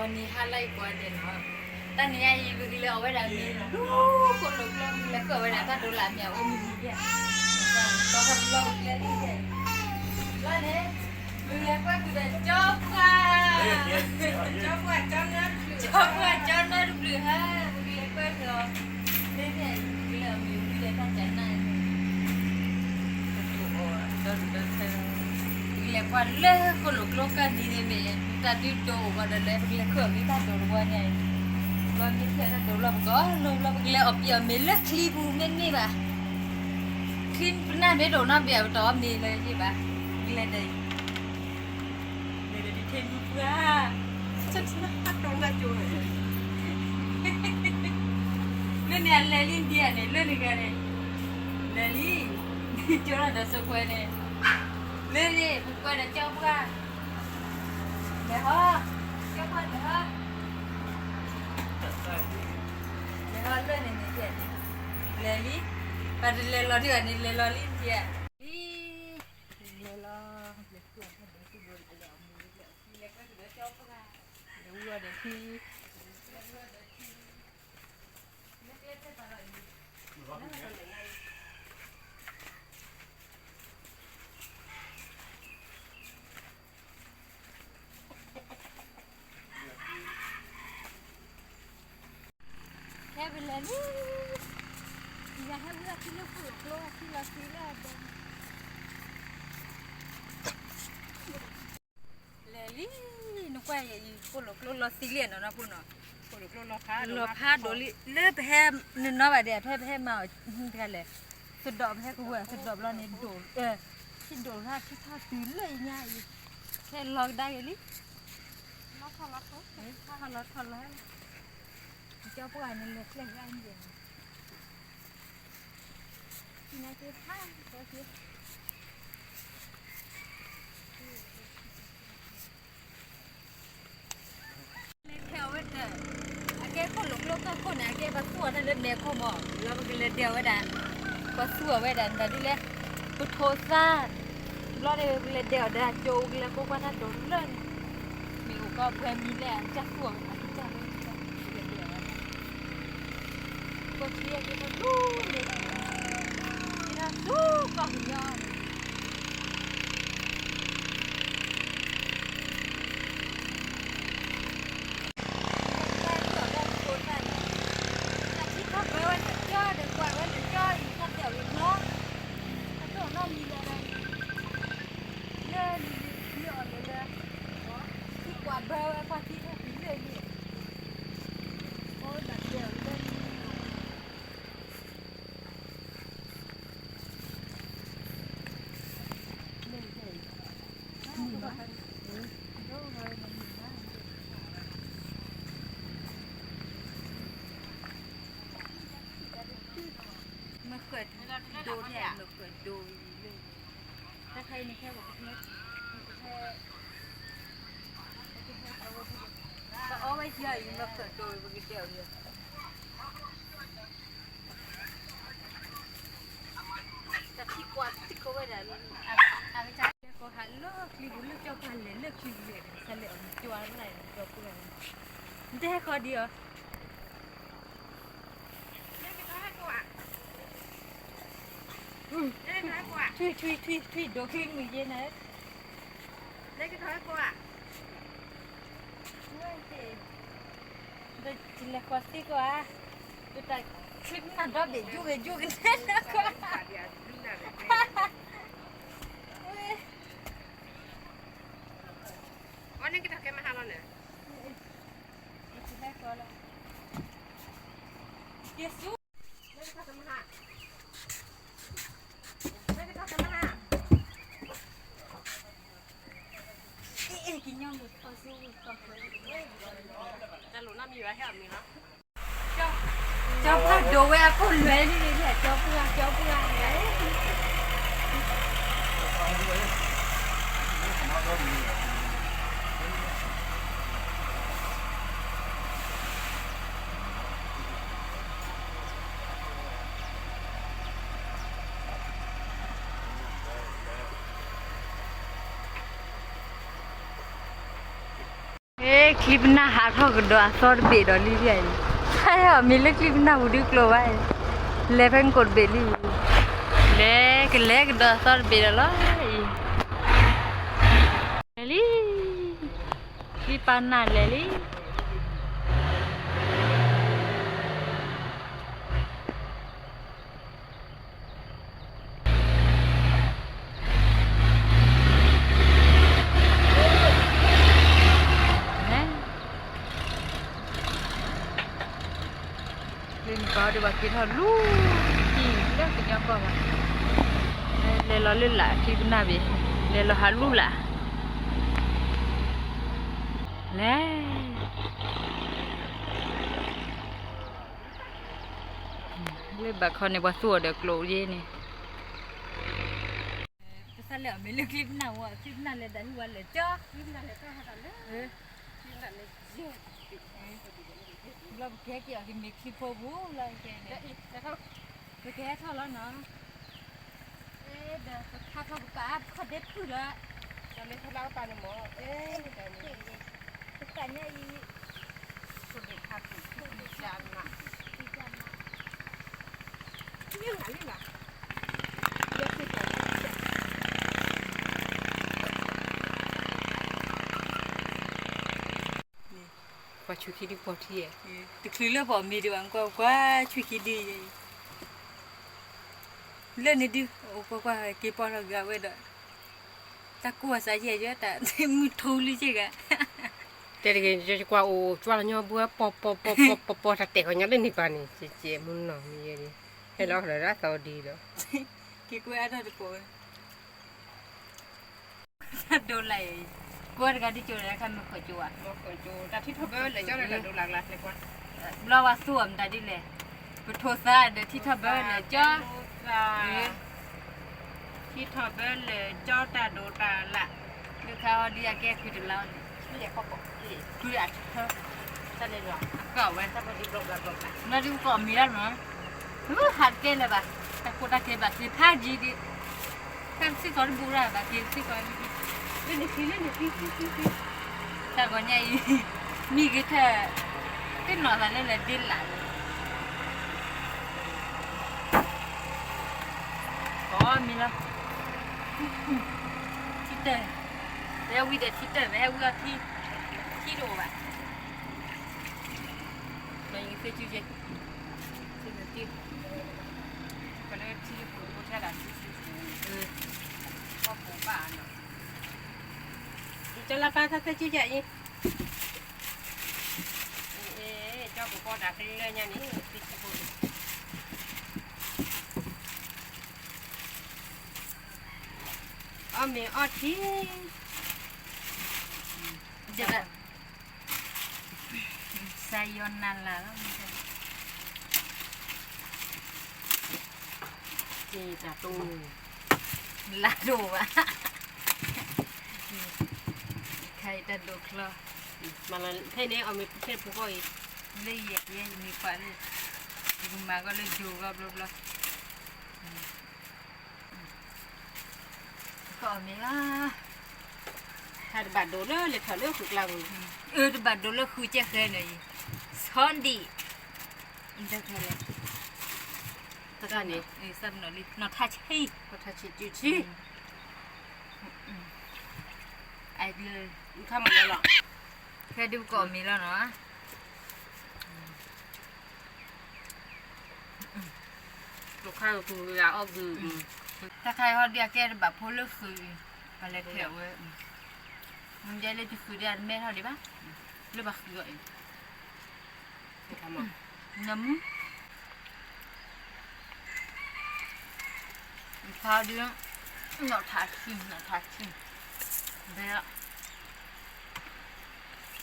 วันนี้ห้าไล่กว่าเด่นว่าตอนนี้ไอ้ลูกเลี้ยวไว้ดังนี้ลูกคนลูกเลี้ยวแล้วก็ไว้ดังถ้าโดนหลานเนี่ยโอ้มีเนี่ยต้องทำลูกเลี้ยนี่เนี่ยแล้วเนี่ยลูกเลี้ยก็คือได้จบค่ะจบว่าจบนะจบว่าจบนะลูกเลี้ยฮะลูกเลี้ยก็เหรอเนี่ยลูกเลี้ยมีลูกเลี้ยตั้งใจนั่นโดนเลยว่าเลิกคนลูกโลกกันดีเลยแม่แต่ที่โตก็ได้เลยเลยเครื่องนี้ถ้าโดนว่าไงว่ามีแค่ถ้าโดนเราก็ลงเราเลยเอาเปียมีเลิกคลีบูเม่นนี่ป่ะคลีนหน้าไม่โดนหน้าเบียร์ต่อมีเลยใช่ป่ะเลยได้เลยได้เทนว่าฉันนักโดนละจูเลยเนี่ยเลยลินเดียเนี่ยเลยนี่กันเนี่ยเลยลิจูน่าจะสกวยเนี่ยเลยบุกไปเดี๋ยวเจ้าบุกเดี๋ยวฮะเจ้าพันเดี๋ยวฮะเลยนี่เดี๋ยวเลยลิไปเลยรอที่วันนี้เลยรอลิ้นเดียวเลยรอเดี๋ยวตัวเดี๋ยวที่บนเดี๋ยวมือเดี๋ยวที่เล็กก็เดี๋ยวเจ้าบุกเดี๋ยววัวเดี๋ยวที่เล็กๆจะไปอะไรแค่เป็นเลยอย่าให้เลือดที่เราฝึกโลกที่เราซื้อแล้วเลยลี่นึกว่าคนลูกเราซีเรียสนะพูดเนาะคนลูกเราพาโดลิเลือดแพ้นึกน้อยแบบเดียวแพ้มากันเลยสุดดอกแพ้กูเว้ยสุดดอกเราเนี่ยโดที่โดราที่ท่าตื่นเลยง่ายแค่ลองได้ลิล็อกทอดแล้วเจ้าพวกนี้เล็กๆอันเดียวที่ไหนจะท่าก็คือเล็กแถวเวทเดอร์อาแกคนหลงโลกก็คนอาแกบัดตัวนั่นเล็กเล็กเขาบอกแล้วมันก็เล็กเดียวไว้ดันบัดตัวไว้ดันแต่ที่เล็กพุทโธซาดรอดเล็กเดียวดันโจกแล้วก็ว่าถ้าโดนเล่นมีอุปกรณ์เพื่อมีแรงจักตัวจักก็เชียร์กันดูเลยที่นั่นดูก็หุ่นยนต์ที่เขาไปวันจะเจอเด็กกว่าวันจะเจออีกคนเดียวอีกน้องถ้าตัวน้องมีอะไรเล่นเยอะเลยที่กวาดเบลกว่าที่เขาผีเลยนี่โอ้ยแบบเดียวเลย มาเกิดดูแทนมาเกิดดูเลยถ้าใครมีแค่บอกเล็กแค่ก็เอาไว้ใหญ่มาเกิดดูบางทีเดียวเลยแต่ที่กวาดที่เขาไว้ได้อาจารย์ก็หันเลิกคลิปเลิกเจ้าพันเลยเลิกคลิปเลยเสลียวจวนอะไรตัวเปลือยได้ข้อเดียวThuy đồ khi người dân hết lấy cái thói cô ạ đây chỉ là khoa sĩ cô ạ tôi tại clip mà đó để du cái hết đó côวันนี้กินอะไรมาหาเราเนี่ย chỉ là cô là Jesus เล่นข้าวมาหาเล่นข้าวมาหา กินย่องดูเขาสู้กับเพื่อน จะหลุดน้ำมีไว้ให้แบบนี้เนาะ cho phát đồ về con lưới đi để cho phương đấy คลิปหน้าหาทอกดอซอดเบดอลี่ใหญ่ใช่อ่ะมีเล็กคลิปหน้าวูดิกโลไว้เลเพิ่งกดเบลี่เล็กดอซอดเบดอลเลลี่คลิปปันน่ะเลลี่ก็ดีว่าคิดฮอลูที่เรื่องกินยังก็มาเลยเราเล่นละที่หน้าบีเลยเราหาลูละเลยบักคนในบัสวดเด็กโลเย่นี่ภาษาเหลือไม่เลือกคลิปหน้าว่ะคลิปหน้าเลยดันวันเลยจ้าคลิปหน้าเลยก็หาดันเลยคลิปหน้าเลยเยอะเราแค่เกี่ยวกับมิกซิโกบูเราแค่เนี่ยแล้วเขาแค่เท่าแล้วเนาะเดี๋ยวถ้าเขาป้าเขาเด็ดขึ้นละจะไม่ทะเลาะกันหมอแต่เนี่ยแต่เนี่ยอีคนเด็กขาดติดที่จานมาที่ยังไงนี่ล่ะเด็กที่ตัวว่าชุคิดดีกว่าที่ตึกคือเรื่องบ่มีดีกว่าช่วยคิดดีเรื่องนี้ดิโอ้กว่าเก็บพอเรากะไว้ดอกตะกัวใส่เยอะๆแต่มือทูลิจิกะแต่เด็กจะกว่าโอ้จวนเนาะบัวปอถ้าเตะเขายังเล่นนี่ปานนี่เจ๊มุนเนาะมีอะไรให้เราเลยละสวัสดีแล้วเก็บไว้อันนั้นดีกว่าโดนไหลกวนกันที่จุแล้วคันมันขอจั่วบ่เคยจูแต่ที่ทบเบิ้ลเลยเจ้าเลยดูหลักเลยกว่าเราว่าสวมได้ดิแหละไปโทรซะเดี๋ยวที่ทับเบิ้ลเลยจ้าที่ทบเบิ้ลเลยเจ้าแต่ดูตาละดูเขาดีแกคือดูแล้วไม่อยากเขาบอกคืออาจจะถ้าเลยหรอก็ไว้ถ้าพอดีลงหลักๆนะน่าดูก่อนมีแล้วเนาะหัดเกณฑ์เลยป่ะแต่กูตะเกียบแบบที่ท่าจีดิท่านสิ่งก่อนบูราแบบที่สิ่งก่อนเล่นนี่เล่นนี่แต่ก่อนเนี่ยมีกี่เธอที่นอนอะไรเลยดิ้นหลังอ๋อมีแล้วที่เตะแล้ววิเดที่เตะแล้ววิที่ดูแบบเรายังเคยจิ้วเจ๊ที่จะจิ้วก็เลยที่ปูก็แค่นั้นก็ปูป่าเนาะจะละป้าถ้าจะใหญ่เจ้าปู่ดักเลยเนี่ยนี่ติดปูอ๋อมีอ๋อที่จะแบบไซยอนนั่นละแล้วมันจะจีจ่าตูลาดูวะใครจะดูคลอมาแล้วให้เนี้ยเอามีเพศผู้ก่อยเลยเหยียดเนี่ยมีควันเลยมาก็เลยอยู่รอบๆก็มีละถ้าบัดโดนเลยถ้าเลือกฝึกเราบัดโดนแล้วคือเจ๊เคยหน่อยซ้อนดีอินเตอร์เคยเลยตอนนี้ซ้ำหน่อยนอทัชให้นอทัชจูชี่ไอ้เลย ทำอะไรหรอแค่ดูก่อนมีแล้วเนาะลูกค้าคือเวลาออกคือถ้าใครเขาเรียกแกแบบพูดเรื่องคืออะไรเถียวเว้ยมันจะเลยที่คือเรียนแม่เท่าดีป่ะหรือแบบคืออะไรทำอ่ะน้ำข้าวดีนะหนอทัดชิมเดี๋ยว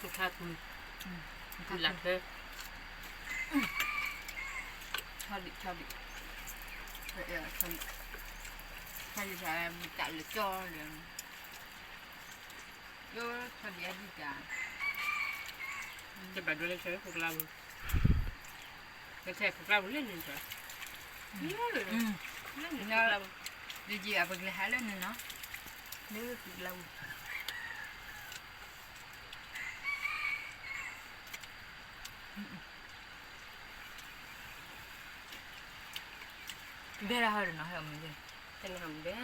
ลูกค้าคือหลักเลยชอบดิถ้าจะใช้จ่ายหรือจ่อเลยก็ชอบดีดีจ้าจะแบบด้วยใช่ไหมพวกเราไม่ใช่พวกเราเล่นนี่จ้ะเล่นเลยเล่นเราดีจีอ่ะเป็นเลยหาเล่นเนาะเล่นเรา Bera har nó hay mình đi. Cái nào hầm bé.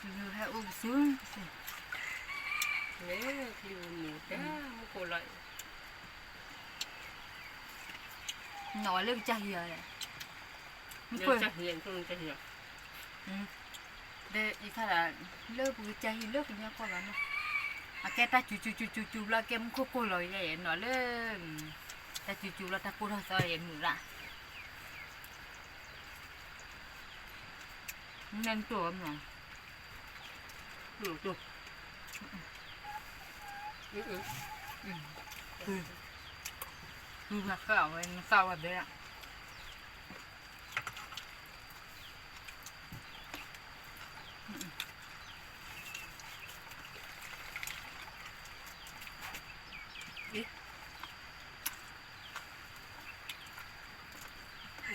Rồi hay uống xuống. Nếu thì mù té mua cổ lại. Nói lên chả hiểu đấy. Nếu chắc hiện không chắc hiểu. Để ý khá là lớp cái chả hiểu lớp nha qua bạn. À cái ta chú là cái cô lòi vậy nó lên. Ta chú là ta cô ra sao vậy nữa ra. Nên tổ mà. Tổ. Mà khảo nó sao ở đây ạ.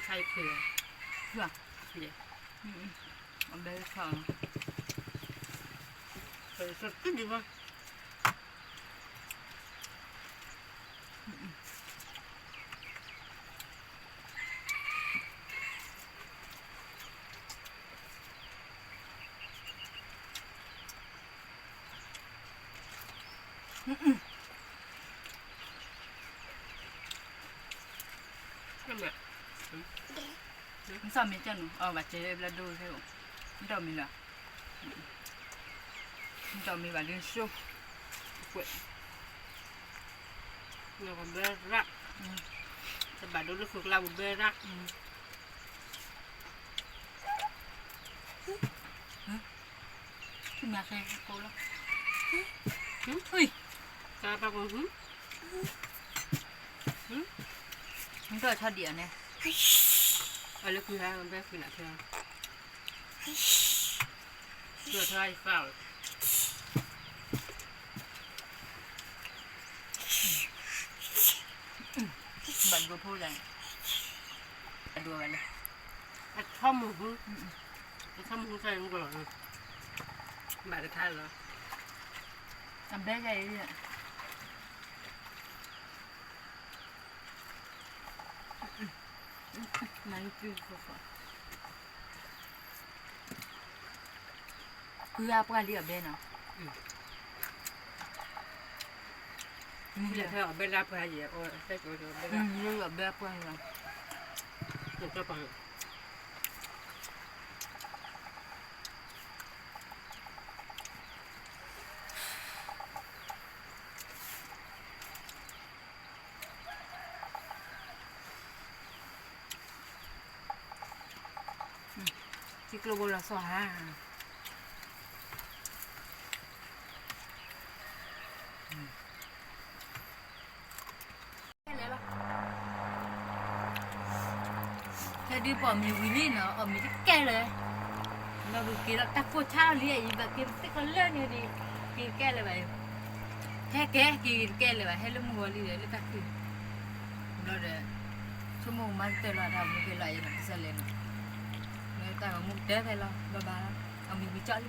Thay thừa. Thừa. Vậy. Ở đây khảo. Rồi sốt cái gì vậy? Sao mình chân bà chế là đôi thế không? Đâu mình là đâu mình vào liên xô quậy Nó còn bê rắc. Thì bà đôi lúc phục là một bê rắc. Cái nhà xe cô lắm. Ui Sao bà còn hứng? chúng tôi cho điện này. Ở lúc thứ hai con bé khi nào theo. Vừa thay vào. Bạn vừa phô này. Đùa bạn này. Không một hứng. Không hứng thay không có lỗi. Bà đã thay rồi. Làm bé cái đi ạ. Nãy chưa có phải. Cứ áp ra đi ở bên nào. Bây giờ theo ở bên Lạp hay gì? Ôi, cái chỗ bên Lạp. Như ở bên qua rồi. Được các bạn. Cái globo là xóa. Thế đi bỏ mình quý lý nó ở mình cái câyเลยเราดูกี่แล้วตะโกชาเรียอีแบบกินติ๊กเล่นอยู่ดีกินแก้เลยไปแค่แก้กินแก้เลยไปให้ลูกมัวลีเลยลูกตะกินเราเดี๋ยวชั่วโมงมันเตลอดเราไม่เป็นไรอย่างนั้นเสร็จเลยเนาะเนี่ยแต่ว่ามุกเด้อไปแล้วบ้าๆเอามีวิจารณ์